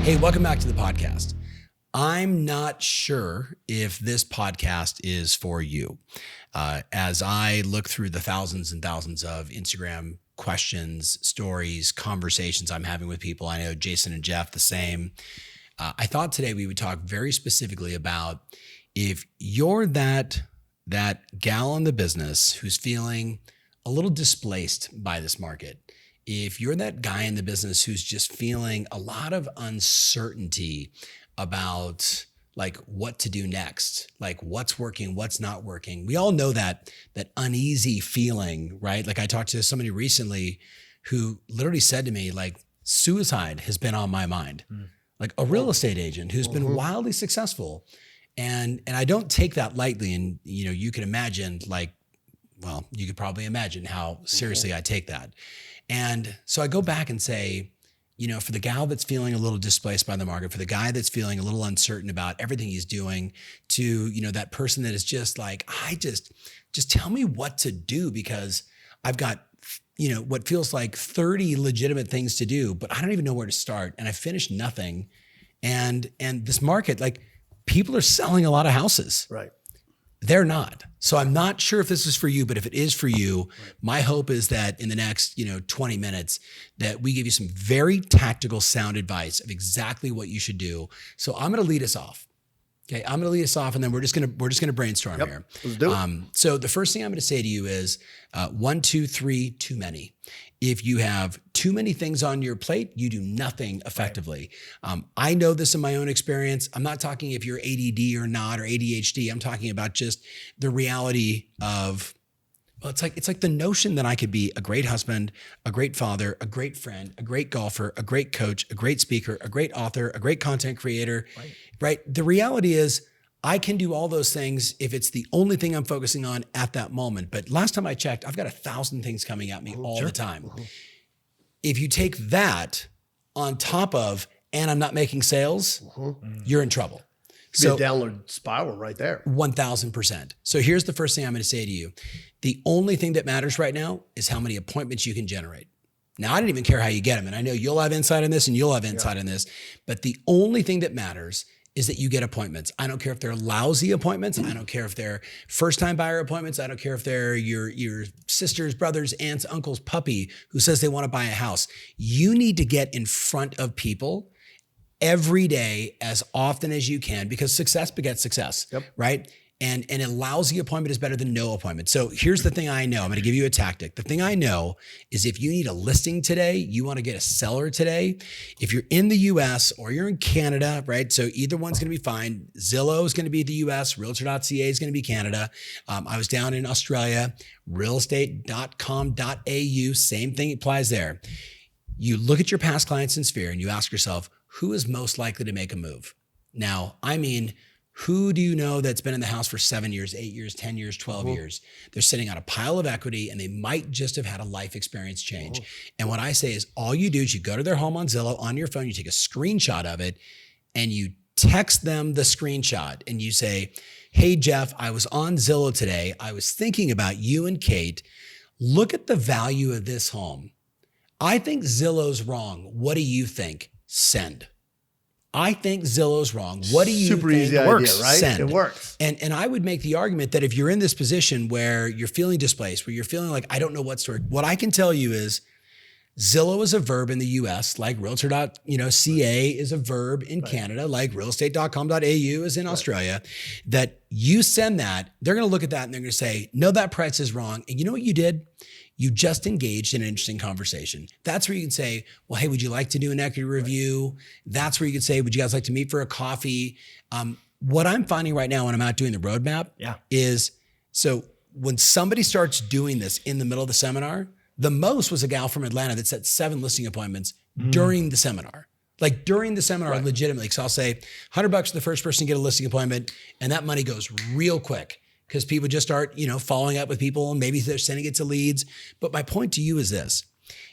Hey, welcome back to the podcast. I'm not sure if this podcast is for you. As I look through the thousands and thousands of Instagram questions, stories, conversations I'm having with people, I know Jason and Jeff the same. I thought today we would talk very specifically about if you're that gal in the business who's feeling a little displaced by this market. If you're that guy in the business who's just feeling a lot of uncertainty about like what to do next, like what's working, what's not working. We all know that uneasy feeling, right? Like I talked to somebody recently who literally said to me, like, suicide has been on my mind. Like a real estate agent who's been wildly successful. And I don't take that lightly. And you can imagine you could probably imagine how seriously I take that. And so I go back and say, for the gal that's feeling a little displaced by the market, for the guy that's feeling a little uncertain about everything he's doing, to, that person that is just like, just tell me what to do because I've got, what feels like 30 legitimate things to do, but I don't even know where to start. And I finished nothing. And this market, like people are selling a lot of houses. Right. They're not. So I'm not sure if this is for you, but if it is for you, my hope is that in the next, 20 minutes that we give you some very tactical sound advice of exactly what you should do. So I'm going to lead us off. Okay. I'm going to lead us off and then we're just going to brainstorm here. Let's do it. So the first thing I'm going to say to you is 1, 2, 3, too many. If you have too many things on your plate, you do nothing effectively. I know this in my own experience. I'm not talking if you're ADD or not, or ADHD. I'm talking about just the reality of, it's like the notion that I could be a great husband, a great father, a great friend, a great golfer, a great coach, a great speaker, a great author, a great content creator, right? The reality is, I can do all those things if it's the only thing I'm focusing on at that moment. But last time I checked, I've got 1,000 things coming at me all the time. If you take that on top of, and I'm not making sales, you're in trouble. So a downward spiral right there. 1,000%. So here's the first thing I'm going to say to you. The only thing that matters right now is how many appointments you can generate. Now, I don't even care how you get them. And I know you'll have insight on this and you'll have insight on this, but the only thing that matters is that you get appointments. I don't care if they're lousy appointments. I don't care if they're first-time buyer appointments. I don't care if they're your sister's, brother's, aunt's, uncle's puppy who says they want to buy a house. You need to get in front of people every day as often as you can because success begets success, right? And a lousy appointment is better than no appointment. So here's the thing I know. I'm going to give you a tactic. The thing I know is if you need a listing today, you want to get a seller today. If you're in the US or you're in Canada, right? So either one's going to be fine. Zillow is going to be the US. Realtor.ca is going to be Canada. I was down in Australia. Realestate.com.au. Same thing applies there. You look at your past clients in Sphere and you ask yourself, who is most likely to make a move? Now, I mean, who do you know that's been in the house for 7 years, 8 years, 10 years, 12 years? They're sitting on a pile of equity and they might just have had a life experience change. And what I say is all you do is you go to their home on Zillow on your phone, you take a screenshot of it and you text them the screenshot and you say, hey, Jeff, I was on Zillow today. I was thinking about you and Kate. Look at the value of this home. I think Zillow's wrong. What do you think? Send. I think Zillow's wrong. What do you Super think? easy idea, right? Send. It works. And I would make the argument that if you're in this position where you're feeling displaced, where you're feeling like, I don't know what story, what I can tell you is Zillow is a verb in the US, like realtor.ca is a verb in Canada, like realestate.com.au is in Australia, that you send that, they're going to look at that and they're going to say, no, that price is wrong. And you know what you did? You just engaged in an interesting conversation. That's where you can say, well, hey, would you like to do an equity review? That's where you can say, would you guys like to meet for a coffee? What I'm finding right now when I'm out doing the roadmap is, so when somebody starts doing this in the middle of the seminar, the most was a gal from Atlanta that set 7 listing appointments during the seminar. Like during the seminar, legitimately. So I'll say $100 for the first person to get a listing appointment, and that money goes real quick. Because people just start, following up with people and maybe they're sending it to leads. But my point to you is this.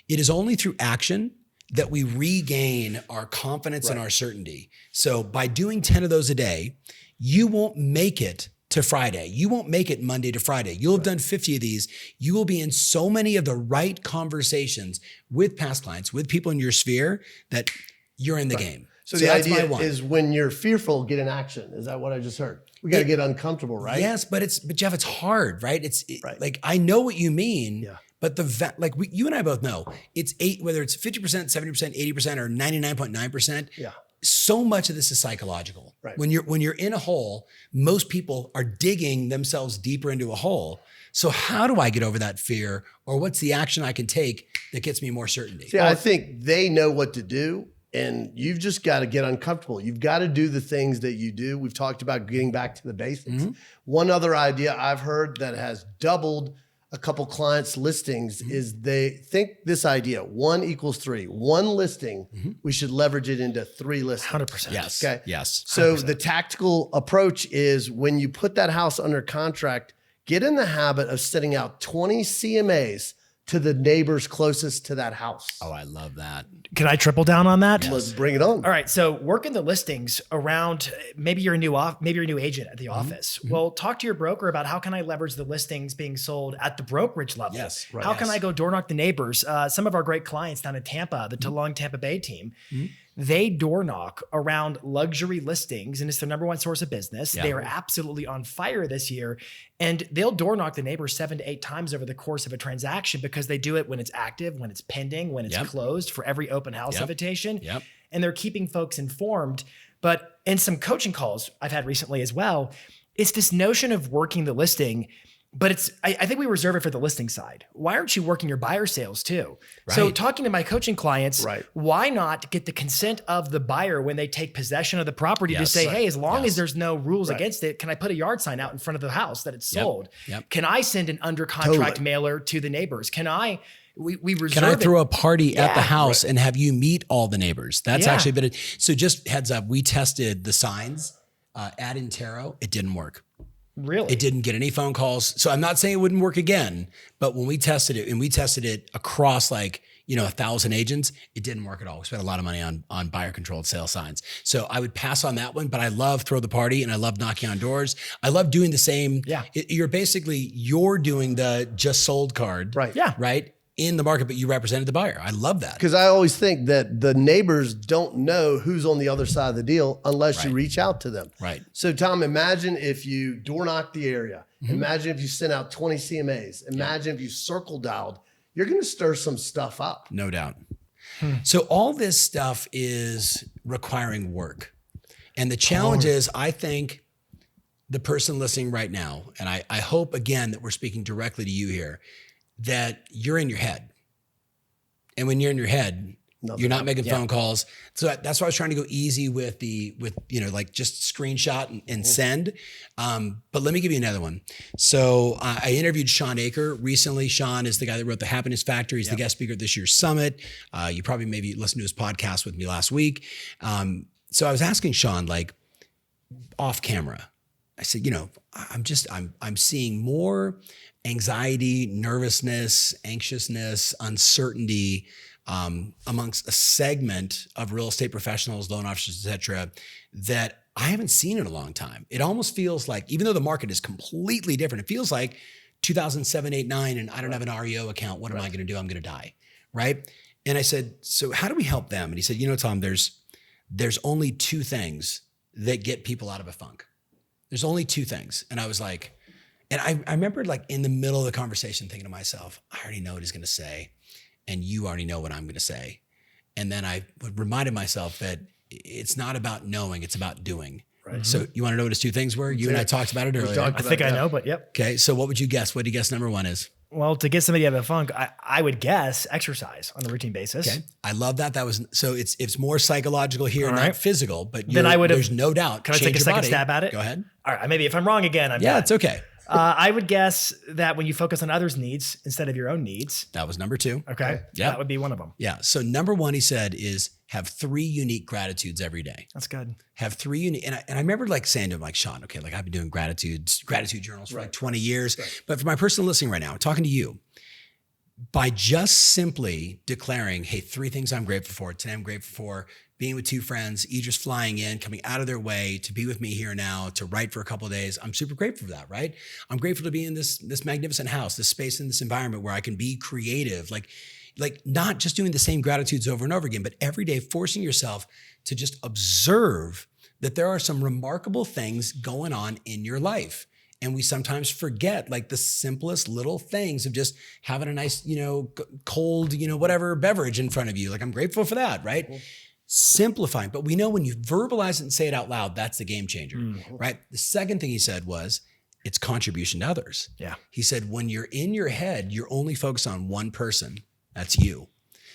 It is only through action that we regain our confidence and our certainty. So by doing 10 of those a day, you won't make it to Friday. You won't make it Monday to Friday. You'll have done 50 of these. You will be in so many of the right conversations with past clients, with people in your sphere that you're in the game. So the idea is when you're fearful, get in action. Is that what I just heard? We got to get uncomfortable, right? Yes, but Jeff, it's hard, right? Right. Like, I know what you mean, but you and I both know it's whether it's 50%, 70%, 80%, or 99.9%. Yeah. So much of this is psychological. Right. When you're in a hole, most people are digging themselves deeper into a hole. So how do I get over that fear, or what's the action I can take that gets me more certainty? See, I think they know what to do, and you've just got to get uncomfortable. You've got to do the things that you do. We've talked about getting back to the basics. Mm-hmm. One other idea I've heard that has doubled a couple clients' listings is they think this idea, 1 equals 3. One listing, we should leverage it into 3 listings. 100%. Yes. Okay. Yes. 100%. So the tactical approach is when you put that house under contract, get in the habit of sending out 20 CMAs to the neighbors closest to that house. Oh, I love that. Can I triple down on that? Yes. Let's bring it on. All right. So working the listings around, maybe you're a new agent at the office. Well, talk to your broker about how can I leverage the listings being sold at the brokerage level? Yes. Right. How can I go door knock the neighbors? Some of our great clients down in Tampa, the Toulon Tampa Bay team, they door knock around luxury listings, and it's their number one source of business. Yeah. They are absolutely on fire this year, and they'll door knock the neighbors 7 to 8 times over the course of a transaction because they do it when it's active, when it's pending, when it's closed for every open house invitation. Yep. And they're keeping folks informed. But in some coaching calls I've had recently as well, it's this notion of working the listing. But I think we reserve it for the listing side. Why aren't you working your buyer sales too? Right. So talking to my coaching clients, why not get the consent of the buyer when they take possession of the property to say, hey, as long as there's no rules against it, can I put a yard sign out in front of the house that it's sold? Yep. Can I send an under contract mailer to the neighbors? We reserve Can I throw a party at the house and have you meet all the neighbors? That's actually been it. So just heads up, we tested the signs at Intero. It didn't work. Really? It didn't get any phone calls. So I'm not saying it wouldn't work again, but when we tested it, and we tested it across 1,000 agents, it didn't work at all. We spent a lot of money on buyer controlled sale signs. So I would pass on that one, but I love throw the party and I love knocking on doors. I love doing the same. Yeah. You're doing the just sold card. Right. Yeah. Right. In the market, but you represented the buyer. I love that. Because I always think that the neighbors don't know who's on the other side of the deal unless you reach out to them. Right. So Tom, imagine if you door knocked the area. Imagine if you sent out 20 CMAs. Imagine if you circle dialed. You're going to stir some stuff up. No doubt. So all this stuff is requiring work. And the challenge is, I think the person listening right now, and I hope again that we're speaking directly to you here, that you're in your head. And when you're in your head, you're not making phone calls. So that's why I was trying to go easy with just screenshot and send. But let me give you another one. So I interviewed Sean Aker recently. Sean is the guy that wrote The Happiness Factor. He's the guest speaker at this year's summit. You probably maybe listened to his podcast with me last week. So I was asking Sean, off camera, I said, I'm seeing more anxiety, nervousness, anxiousness, uncertainty amongst a segment of real estate professionals, loan officers, et cetera, that I haven't seen in a long time. It almost feels like, even though the market is completely different, it feels like 2007, 8, 9, and I don't have an REO account. What am I going to do? I'm going to die, right? And I said, so how do we help them? And he said, Tom, there's only 2 things that get people out of a funk. There's only 2 things. And I was like, and I remember in the middle of the conversation thinking to myself, I already know what he's going to say. And you already know what I'm going to say. And then I reminded myself that it's not about knowing, it's about doing. Right. So you want to know what his 2 things were? You and I talked about it earlier. I think I know, but yep. Okay. So what would you guess? What do you guess number 1 is? Well, to get somebody out of a funk, I would guess exercise on a routine basis. Okay. I love that. So it's more psychological here, not physical, but then there's no doubt. Can I take a second stab at it? Go ahead. All right. Maybe if I'm wrong again, I'm done. It's okay. I would guess that when you focus on others' needs instead of your own needs. That was number 2. Okay. Yeah. That would be one of them. Yeah. So number 1, he said, is have 3 unique gratitudes every day. That's good. Have 3 unique. And I remember saying to him, Sean, okay, I've been doing gratitude journals for 20 years. Right. But for my person listening right now, I'm talking to you. By just simply declaring, hey, 3 things I'm grateful for. Today I'm grateful for being with 2 friends, Idris flying in, coming out of their way to be with me here now, to write for a couple of days. I'm super grateful for that, right? I'm grateful to be in this magnificent house, this space, in this environment where I can be creative. like not just doing the same gratitudes over and over again, but every day forcing yourself to just observe that there are some remarkable things going on in your life. And we sometimes forget like the simplest little things of just having a nice, cold, whatever beverage in front of you. Like, I'm grateful for that, right? Mm-hmm. Simplifying. But we know when you verbalize it and say it out loud, that's the game changer, right? The second thing he said was, it's contribution to others. Yeah. He said, when you're in your head, you're only focused on one person. That's you.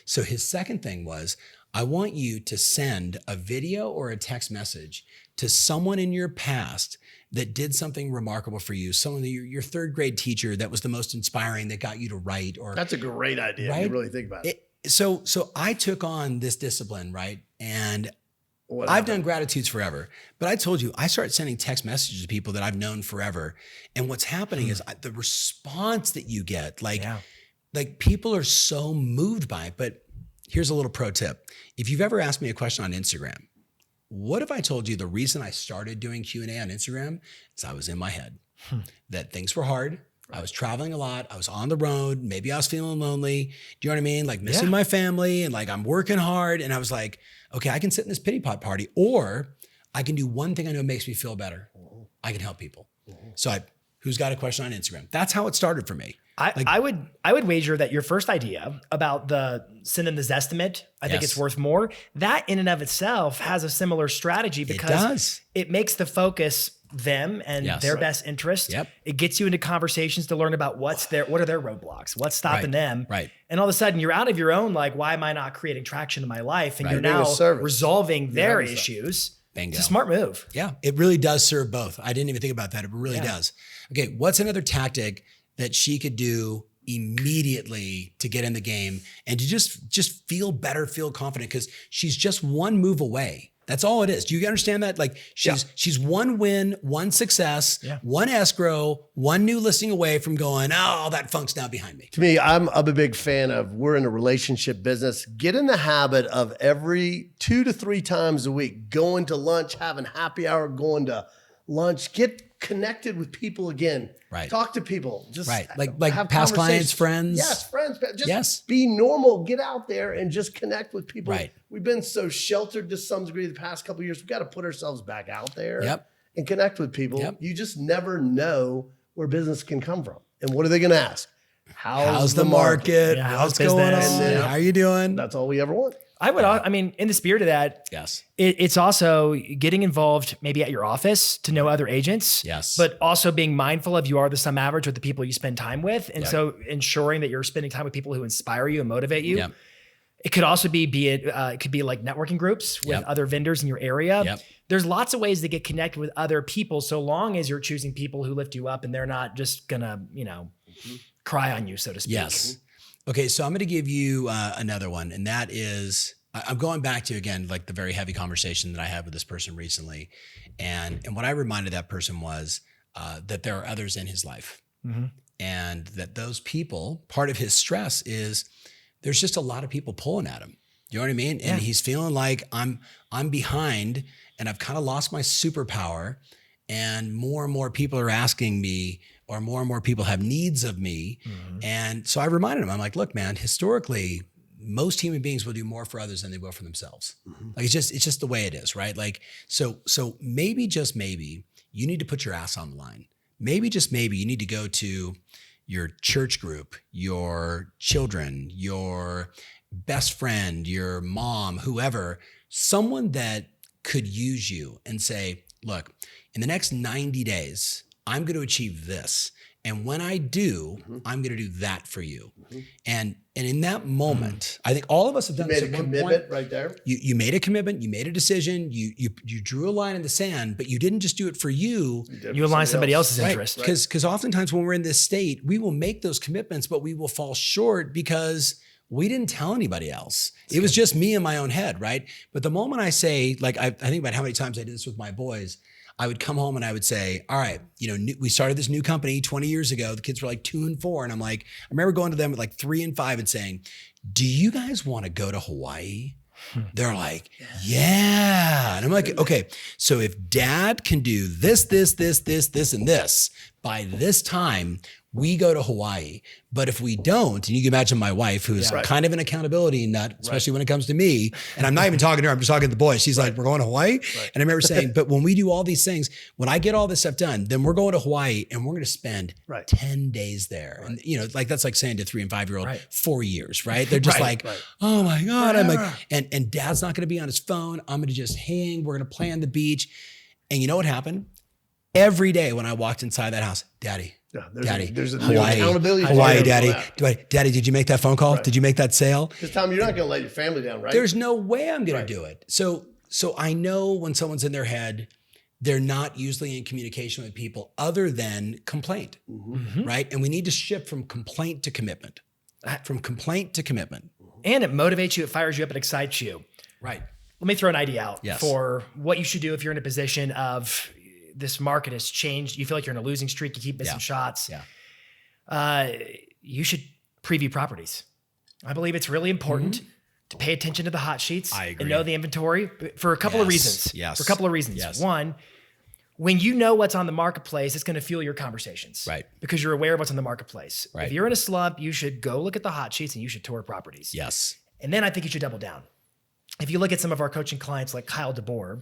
So his second thing was, I want you to send a video or a text message to someone in your past that did something remarkable for you. Someone, your third grade teacher that was the most inspiring, that got you to write. Or that's a great idea. Right? You really think about it. So I took on this discipline, right? And I've done gratitudes forever, but I told you, I started sending text messages to people that I've known forever. And what's happening is the response that you get, like people are so moved by it. But here's a little pro tip. If you've ever asked me a question on Instagram, what if I told you the reason I started doing Q&A on Instagram is I was in my head, that things were hard. I was traveling a lot. I was on the road. Maybe I was feeling lonely. Do you know what I mean? Like missing my family, and like I'm working hard. And I was like, okay, I can sit in this pity pot party, or I can do one thing I know makes me feel better. I can help people. So who's got a question on Instagram? That's how it started for me. I would wager that your first idea about the sending the Zestimate, I think it's worth more. That in and of itself has a similar strategy because it makes the focus them and their best interest. Yep. It gets you into conversations to learn about what are their roadblocks, what's stopping them. Right. And all of a sudden you're out of your own, like, why am I not creating traction in my life? And you're Being now resolving their issues. Bingo. It's a smart move. Yeah, it really does serve both. I didn't even think about that. It really does. Okay, what's another tactic that she could do immediately to get in the game and to just feel better, feel confident? Because she's just one move away. That's all it is. Do you understand that? Like she's one win, one success, one escrow, one new listing away from going, all that funk's now behind me. To me, I'm a big fan of, we're in a relationship business. Get in the habit of every 2 to 3 times a week, going to lunch, having happy hour, going to lunch, get connected with people again. Right. Talk to people. Just like have past clients, friends. Yes, friends. Just be normal. Get out there and just connect with people. Right. We've been so sheltered to some degree the past couple of years. We've got to put ourselves back out there and connect with people. Yep. You just never know where business can come from. And what are they going to ask? How's the market? Yeah, what's going on? How are you doing? That's all we ever want. I mean, in the spirit of that, it's also getting involved maybe at your office to know other agents, but also being mindful of you are the sum average with the people you spend time with. And so ensuring that you're spending time with people who inspire you and motivate you. Yep. It could also it could be like networking groups with other vendors in your area. Yep. There's lots of ways to get connected with other people, so long as you're choosing people who lift you up and they're not just gonna, cry on you, so to speak. Yes. Okay, so I'm going to give you another one, and that is, I'm going back to, again, like the very heavy conversation that I had with this person recently. And what I reminded that person was that there are others in his life. And that those people, part of his stress is there's just a lot of people pulling at him. You know what I mean? And he's feeling like I'm behind and I've kind of lost my superpower, and more people are asking me, or more people have needs of me. And so I reminded him, I'm like, look, man, historically, most human beings will do more for others than they will for themselves. Like it's just the way it is, right? Like, so maybe, just maybe, you need to put your ass on the line. Maybe, just maybe, you need to go to your church group, your children, your best friend, your mom, whoever, someone that could use you and say, look, in the next 90 days, I'm going to achieve this. And when I do, I'm going to do that for you. And in that moment, I think all of us have done this at one point. You made a commitment right there. You made a commitment. You made a decision. You drew a line in the sand, but you didn't just do it for you. You aligned somebody else's interest. Because oftentimes when we're in this state, we will make those commitments, but we will fall short because we didn't tell anybody else. It was just me in my own head, right? But the moment I say, like, I think about how many times I did this with my boys. I would come home and I would say, all right, we started this new company 20 years ago. The kids were like 2 and 4. And I'm like, I remember going to them at like 3 and 5 and saying, do you guys want to go to Hawaii? They're like, yeah. And I'm like, okay, so if dad can do this, and this by this time, we go to Hawaii. But if we don't, and you can imagine my wife, who's kind of an accountability nut, especially when it comes to me, and I'm not even talking to her, I'm just talking to the boys. She's like, we're going to Hawaii. And I remember saying, but when we do all these things, when I get all this stuff done, then we're going to Hawaii and we're going to spend 10 days there. And like, that's like saying to 3 and 5 year old, 4 years, right? They're just oh my God. I'm like, and dad's not going to be on his phone. I'm going to just hang. We're going to play on the beach. And you know what happened? Every day when I walked inside that house, Daddy, there's a Hawaii, accountability. Hawaii, Daddy. Daddy, did you make that phone call? Did you make that sale? Because Tom, you're not going to let your family down, right? There's no way I'm going to do it. So I know when someone's in their head, they're not usually in communication with people other than complaint, right? And we need to shift from complaint to commitment. From complaint to commitment. And it motivates you, it fires you up, it excites you. Right. Let me throw an idea out for what you should do if you're in a position of this market has changed. You feel like you're in a losing streak. You keep missing shots. You should preview properties. I believe it's really important to pay attention to the hot sheets and know the inventory for a couple of reasons. For a couple of reasons. One, when you know what's on the marketplace, it's going to fuel your conversations. Right. Because you're aware of what's on the marketplace. Right. If you're in a slump, you should go look at the hot sheets and you should tour properties. Yes. And then I think you should double down. If you look at some of our coaching clients like Kyle DeBoer,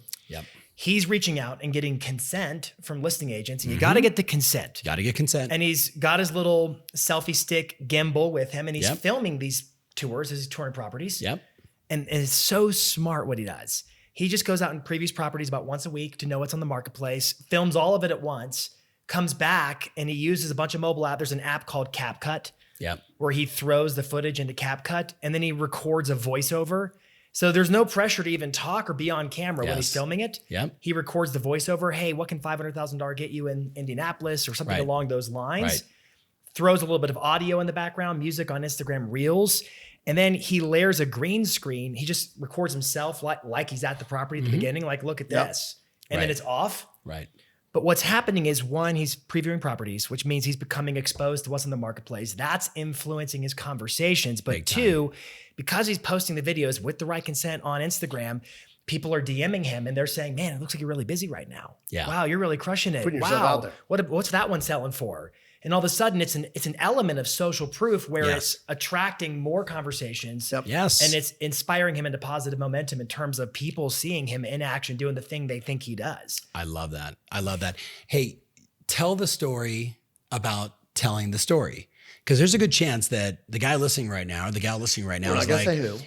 he's reaching out and getting consent from listing agents. And you got to get the consent. Got to get consent. And he's got his little selfie stick gimbal with him and he's filming these tours as he's touring properties. And it's so smart what he does. He just goes out and previews properties about once a week to know what's on the marketplace, films all of it at once, comes back and he uses a bunch of mobile apps. There's an app called CapCut where he throws the footage into CapCut and then he records a voiceover. So there's no pressure to even talk or be on camera when he's filming it. He records the voiceover. Hey, what can $500,000 get you in Indianapolis or something along those lines? Throws a little bit of audio in the background, music on Instagram Reels. And then he layers a green screen. He just records himself like he's at the property at the beginning. Like, look at this. And then it's off. But what's happening is, one, he's previewing properties, which means he's becoming exposed to what's in the marketplace. That's influencing his conversations. But two, because he's posting the videos with the right consent on Instagram, people are DMing him and they're saying, man, it looks like you're really busy right now. Wow, you're really crushing it. Putting yourself out there. What's that one selling for? And all of a sudden, it's an element of social proof where it's attracting more conversations. And it's inspiring him into positive momentum in terms of people seeing him in action, doing the thing they think he does. I love that. I love that. Hey, tell the story about telling the story. Because there's a good chance that the guy listening right now, or the gal listening right now is like, say who.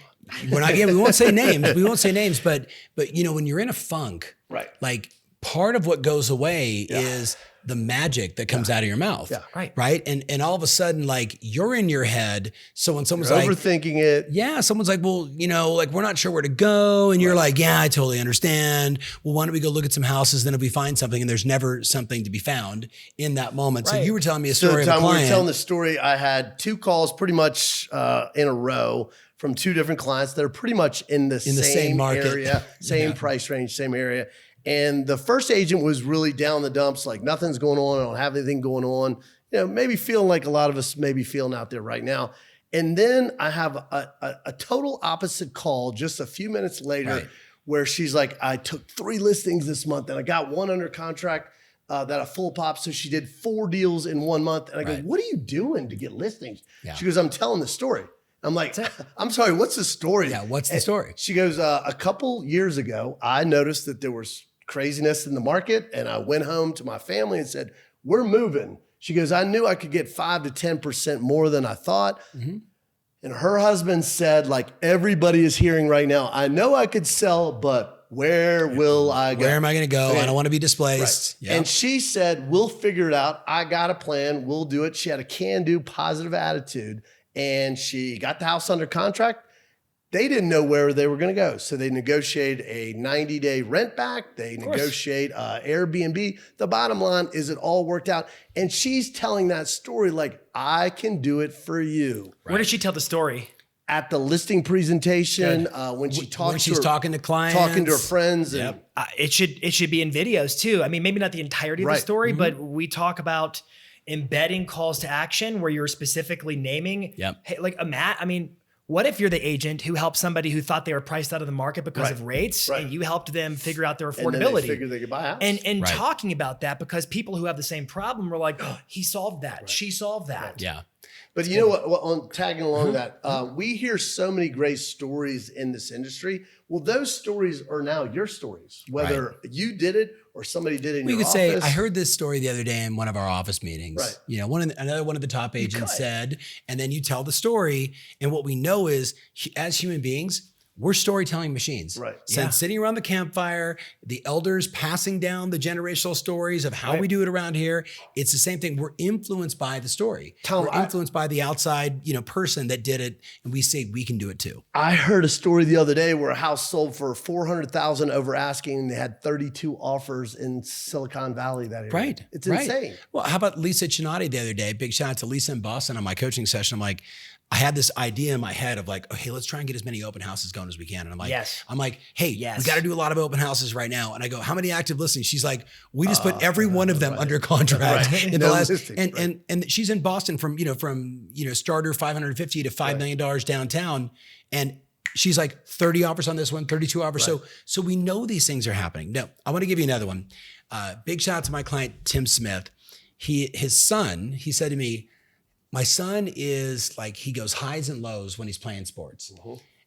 We won't say names. We won't say names, but you know, when you're in a funk, like part of what goes away is the magic that comes out of your mouth. Right. And all of a sudden, like, you're in your head. So when someone's like overthinking it. Someone's like, well, you know, like, we're not sure where to go. And you're like, yeah, I totally understand. Well, why don't we go look at some houses? Then if we find something, and there's never something to be found in that moment. So you were telling me a story of a client. We were telling the story. I had 2 calls pretty much in a row from 2 different clients that are pretty much in the same market area, same price range, same area. And the first agent was really down in the dumps, like, nothing's going on. I don't have anything going on. You know, maybe feeling like a lot of us may be feeling out there right now. And then I have a total opposite call just a few minutes later where she's like, I took 3 listings this month and I got 1 under contract that a full pop. So she did 4 deals in 1 month. And I go, what are you doing to get listings? She goes, I'm telling the story. I'm like, I'm sorry, what's the story? What's the story? She goes, a couple years ago, I noticed that there was craziness in the market. And I went home to my family and said, we're moving. She goes, I knew I could get 5 to 10% more than I thought. And her husband said, like everybody is hearing right now, I know I could sell, but where will I go? Where am I going to go? I don't want to be displaced. And she said, we'll figure it out. I got a plan. We'll do it. She had a can-do positive attitude and she got the house under contract. They didn't know where they were going to go. So they negotiated a 90-day rent back. They negotiate Airbnb. The bottom line is it all worked out. And she's telling that story like, I can do it for you. Where did she tell the story? At the listing presentation, when she's talking to clients, talking to her friends. And, it should be in videos too. I mean, maybe not the entirety of the story, but we talk about embedding calls to action where you're specifically naming, hey, like a Matt. I mean, What if you're the agent who helped somebody who thought they were priced out of the market because of rates, and you helped them figure out their affordability? And then they figured they could buy a house. And talking about that, because people who have the same problem were like, oh, he solved that. She solved that. Yeah. But you know what, on tagging along that, we hear so many great stories in this industry. Well, those stories are now your stories, whether you did it or somebody did it in your office. We could say, I heard this story the other day in one of our office meetings. Right. You know, another one of the top agents said, and then you tell the story. And what we know is, as human beings, we're storytelling machines. Right. Sitting around the campfire, the elders passing down the generational stories of how we do it around here. It's the same thing. We're influenced by the story. We're influenced by the outside, person that did it, and we say we can do it too. I heard a story the other day where a house sold for $400,000 over asking, and they had 32 offers in Silicon Valley that area. Right. It's insane. Well, how about Lisa Chinati the other day? Big shout out to Lisa in Boston on my coaching session. I'm like, I had this idea in my head of like, okay, let's try and get as many open houses going as we can. And I'm like, hey, we got to do a lot of open houses right now. And I go, how many active listings? She's like, we just put every one of them under contract in the last, and she's in Boston from starter $550 to $5 million downtown. And she's like 30 offers on this one, 32 offers. So we know these things are happening. No, I want to give you another one. Big shout out to my client, Tim Smith. His son, he said to me, my son is like, he goes highs and lows when he's playing sports.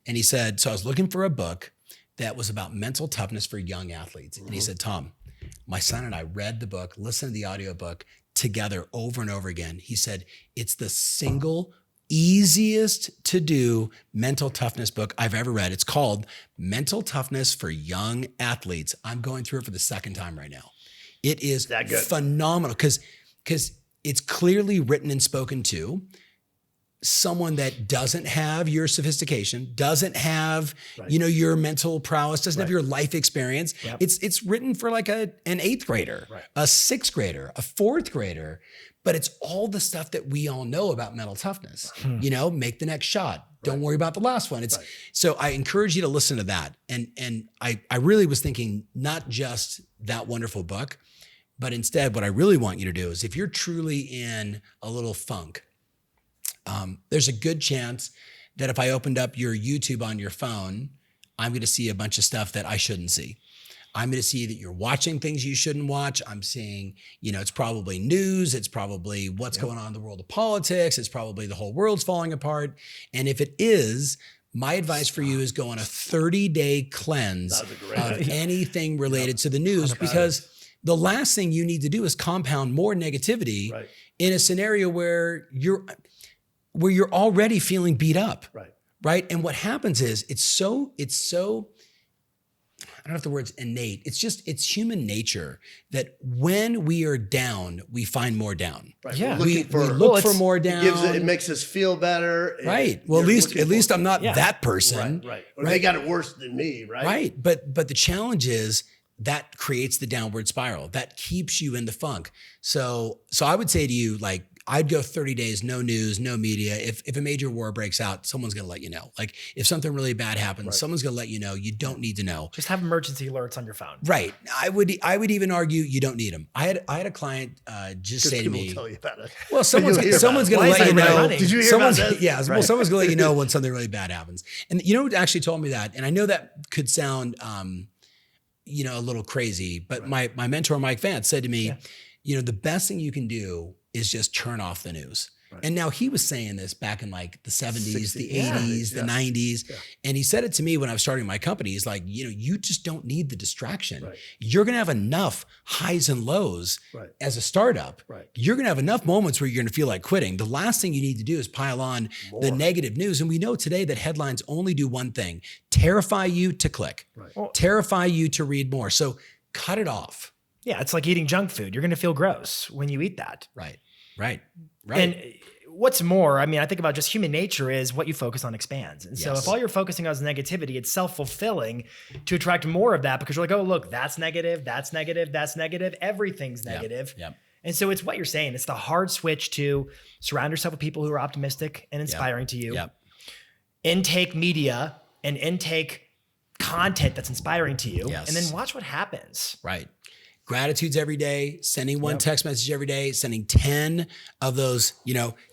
And he said, so I was looking for a book that was about mental toughness for young athletes. And he said, Tom, my son and I read the book, listened to the audiobook together over and over again. He said, it's the single easiest to do mental toughness book I've ever read. It's called Mental Toughness for Young Athletes. I'm going through it for the second time right now. It is phenomenal because it's clearly written and spoken to someone that doesn't have your sophistication, doesn't have, your mental prowess, doesn't have your life experience. It's written for like an 8th grader, a 6th grader, a 4th grader, but it's all the stuff that we all know about mental toughness. Make the next shot. Don't worry about the last one. So I encourage you to listen to that. And I really was thinking not just that wonderful book, but instead, what I really want you to do is if you're truly in a little funk, there's a good chance that if I opened up your YouTube on your phone, I'm going to see a bunch of stuff that I shouldn't see. I'm going to see that you're watching things you shouldn't watch. I'm seeing, it's probably news. It's probably what's going on in the world of politics. It's probably the whole world's falling apart. And if it is, my advice for you is go on a 30-day cleanse of anything related to the news, because the last thing you need to do is compound more negativity in a scenario where you're already feeling beat up. Right. And what happens is it's so, I don't know if the word's innate. It's human nature that when we are down, we find more down. Yeah. We look for more down. It makes us feel better. Right. Well, at least I'm not that person. Or they got it worse than me. Right. But the challenge is, that creates the downward spiral. That keeps you in the funk. So I would say to you, like, I'd go 30 days, no news, no media. If a major war breaks out, someone's going to let you know. Like if something really bad happens, someone's going to let you know. You don't need to know. Just have emergency alerts on your phone. Right. I would even argue you don't need them. I had a client just say to me, tell you about it. Well, someo's going to let you know. Did you hear about that? Yeah. Well, someone's going to let you know when something really bad happens. And you know what actually told me that? And I know that could sound a little crazy, but my mentor, Mike Vance, said to me, the best thing you can do is just turn off the news. And now he was saying this back in like the 70s, the 80s, the 90s. And he said it to me when I was starting my company. He's like, you just don't need the distraction. You're going to have enough highs and lows as a startup. You're going to have enough moments where you're going to feel like quitting. The last thing you need to do is pile on the negative news. And we know today that headlines only do one thing: terrify you to click, terrify you to read more. So cut it off. Yeah, it's like eating junk food. You're going to feel gross when you eat that. Right. And what's more, I think about just human nature is what you focus on expands. And so if all you're focusing on is negativity, it's self-fulfilling to attract more of that, because you're like, oh, look, that's negative, that's negative, that's negative. Everything's negative. And so it's what you're saying. It's the hard switch to surround yourself with people who are optimistic and inspiring to you. Intake media and intake content that's inspiring to you. And then watch what happens. Gratitudes every day, sending one text message every day, sending 10 of those,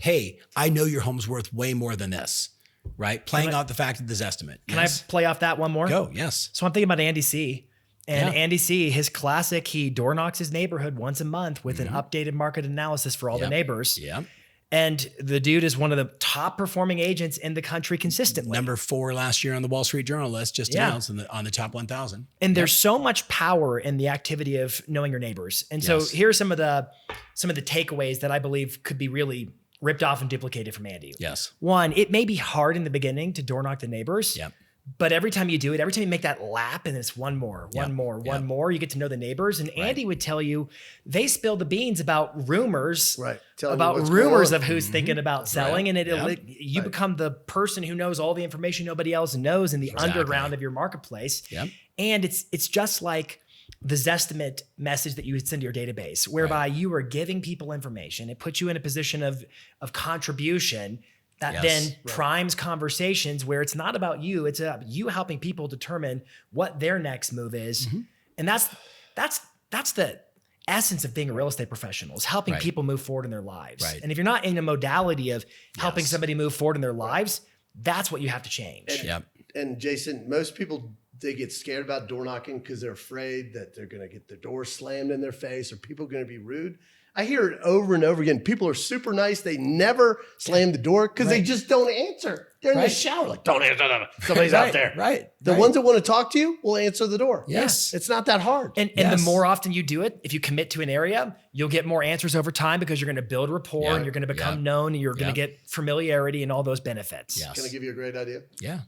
hey, I know your home's worth way more than this. right? Playing out the fact of this estimate. Can I play off that one more? Go, yes. So I'm thinking about Andy C. And Andy C, his classic, he door knocks his neighborhood once a month with an updated market analysis for all the neighbors. Yeah. And the dude is one of the top performing agents in the country consistently. Number 4 last year on the Wall Street Journal list, just announced on the top 1,000. And there's so much power in the activity of knowing your neighbors. And so here are some of the takeaways that I believe could be really ripped off and duplicated from Andy. Yes. One, it may be hard in the beginning to door knock the neighbors. Yep. But every time you do it, every time you make that lap and it's one more, you get to know the neighbors. And Andy would tell you they spill the beans about rumors, about rumors of who's thinking about selling. And you become the person who knows all the information nobody else knows in the underground of your marketplace. Yep. And it's just like the Zestimate message that you would send to your database, whereby you are giving people information. It puts you in a position of contribution that then primes conversations where it's not about you, it's about you helping people determine what their next move is. And that's the essence of being a real estate professional, is helping people move forward in their lives. And if you're not in a modality of helping somebody move forward in their lives, that's what you have to change. And Jason, most people, they get scared about door knocking because they're afraid that they're going to get their door slammed in their face or people are going to be rude. I hear it over and over again. People are super nice. They never slam the door because they just don't answer. They're in the shower, like, don't answer. Somebody's out there. The ones that want to talk to you will answer the door. Yes. It's not that hard. And the more often you do it, if you commit to an area, you'll get more answers over time because you're going to build rapport and you're going to become known and you're going to get familiarity and all those benefits. Can I give you a great idea? Yeah.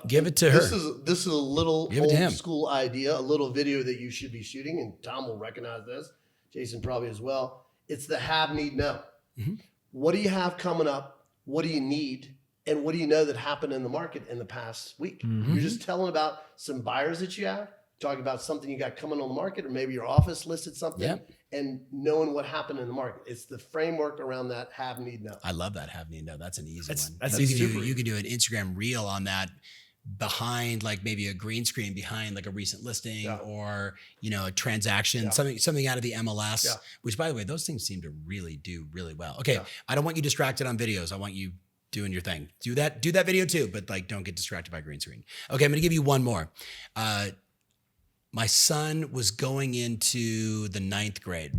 Give it to her. This is a little old school idea, a little video that you should be shooting, and Tom will recognize this. Jason probably as well. It's the have, need, know. What do you have coming up? What do you need? And what do you know that happened in the market in the past week? You're just telling about some buyers that you have, talking about something you got coming on the market, or maybe your office listed something, and knowing what happened in the market. It's the framework around that have, need, know. I love that have, need, know. That's an easy one. That's you can do an Instagram reel on that, behind like maybe a green screen behind like a recent listing or, a transaction, something out of the MLS, which by the way, those things seem to really do really well. Okay. I don't want you distracted on videos. I want you doing your thing. Do that video too, but like, don't get distracted by green screen. Okay. I'm going to give you one more. My son was going into the 9th grade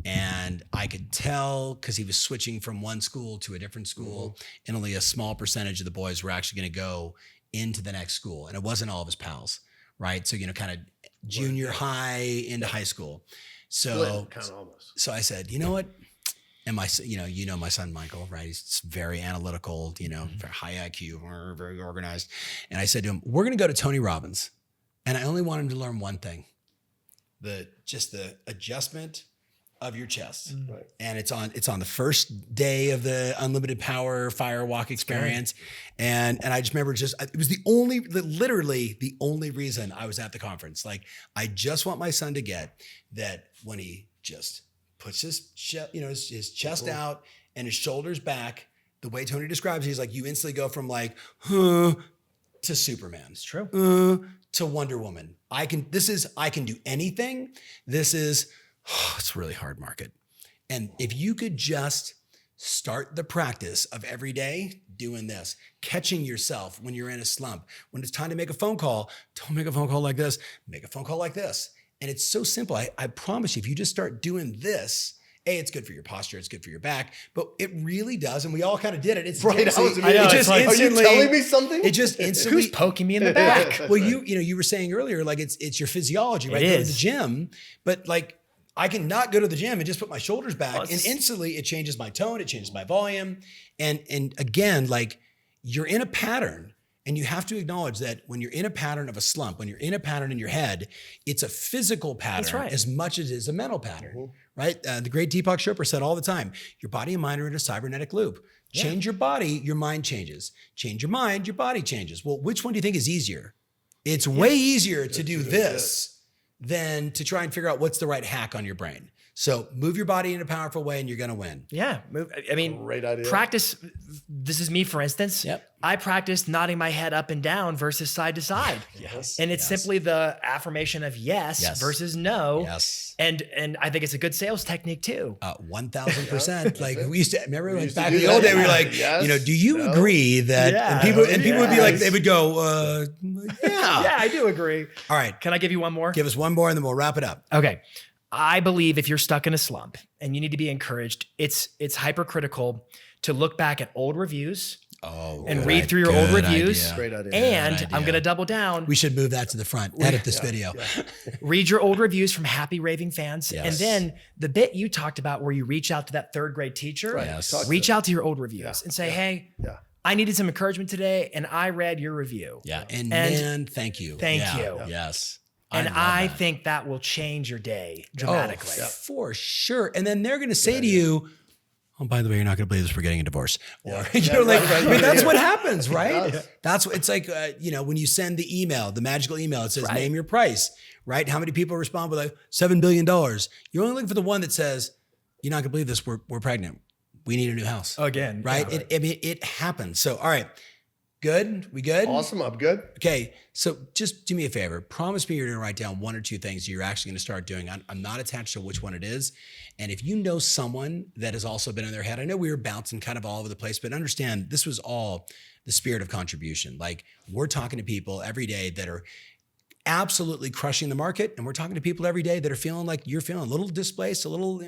and I could tell because he was switching from one school to a different school and only a small percentage of the boys were actually going to go into the next school. And it wasn't all of his pals, right? So, kind of junior high into high school. So, so I said, you know what? And my son, Michael, right? He's very analytical, very high IQ, very organized. And I said to him, we're going to go to Tony Robbins. And I only want him to learn one thing, the adjustment of your chest. And it's on the first day of the Unlimited Power Fire Walk experience. And I just remember it was literally the only reason I was at the conference. Like, I just want my son to get that when he just puts his chest out and his shoulders back, the way Tony describes it, he's like, you instantly go from like, to Superman. It's true. To Wonder Woman. I can do anything. It's a really hard market. And if you could just start the practice of every day doing this, catching yourself when you're in a slump, when it's time to make a phone call, don't make a phone call like this, make a phone call like this. And it's so simple. I promise you, if you just start doing this, it's good for your posture, it's good for your back, but it really does. And we all kind of did it. It's right. Are you telling me something? It just instantly. Who's poking me in the back? Well, you were saying earlier, like it's your physiology, right? Go to the gym, but like, I can not go to the gym and just put my shoulders back and instantly it changes my tone, it changes my volume. And again, like, you're in a pattern and you have to acknowledge that when you're in a pattern of a slump, when you're in a pattern in your head, it's a physical pattern as much as it is a mental pattern, right? The great Deepak Chopra said all the time, your body and mind are in a cybernetic loop. Change your body, your mind changes. Change your mind, your body changes. Well, which one do you think is easier? It's way easier to do this than to try and figure out what's the right hack on your brain. So move your body in a powerful way and you're going to win. Yeah. I mean, Great idea. practice. This is me, for instance. Yep. I practice nodding my head up and down versus side to side. Yes. And it's simply the affirmation of yes versus no. Yes. And I think it's a good sales technique too. 1000%. Like we used to remember We like used to back do in the old that. day, we were like, Yes, you know, do you no. agree that Yeah. and people would be like, Yes. they would go, yeah. Yeah, I do agree. All right. Can I give you one more? Give us one more and then we'll wrap it up. Okay. I believe if you're stuck in a slump and you need to be encouraged, it's hypercritical to look back at old reviews and read through your old reviews. Great idea. And Good I'm idea. going to double down. We should move that to the front. Edit this video. Read your old reviews from happy raving fans. Yes. And then the bit you talked about where you reach out to that third grade teacher, Right. Yes. Talk to reach them. out to your old reviews and say, hey, Yeah. I needed some encouragement today and I read your review. Yeah. And man, thank you. Thank Yeah. you. Yes. And love I that. think that will change your day dramatically. For sure. And then they're going to say to you, oh, by the way, you're not going to believe this. We're getting a divorce. Or, you know, like, right, I mean, that's yeah. what happens, right? Yeah. That's what it's like, you know, when you send the email, the magical email, it says, Right. name your price, right? How many people respond with like $7 billion? You're only looking for the one that says, you're not going to believe this. We're pregnant. We need a new house. Again. Right? yeah. It happens. So, all right. Good? We good? Awesome. I'm good. Okay, so just do me a favor. Promise me you're going to write down one or two things you're actually going to start doing. I'm not attached to which one it is. And if you know someone that has also been in their head, I know we were bouncing kind of all over the place, but understand this was all the spirit of contribution. Like we're talking to people every day that are absolutely crushing the market. And we're talking to people every day that are feeling like you're feeling a little displaced, a little,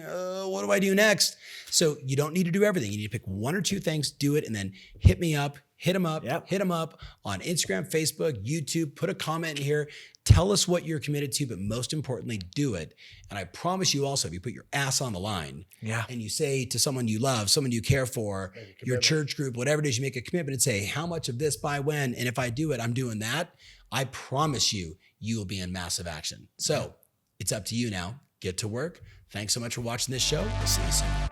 what do I do next? So you don't need to do everything. You need to pick one or two things, do it, and then hit me up. Hit them up, hit them up on Instagram, Facebook, YouTube, put a comment in here. Tell us what you're committed to, but most importantly, do it. And I promise you also, if you put your ass on the line and you say to someone you love, someone you care for, your church group, whatever it is, you make a commitment and say, how much of this by when? And if I do it, I'm doing that. I promise you, you will be in massive action. So it's up to you now. Get to work. Thanks so much for watching this show. We'll see you soon.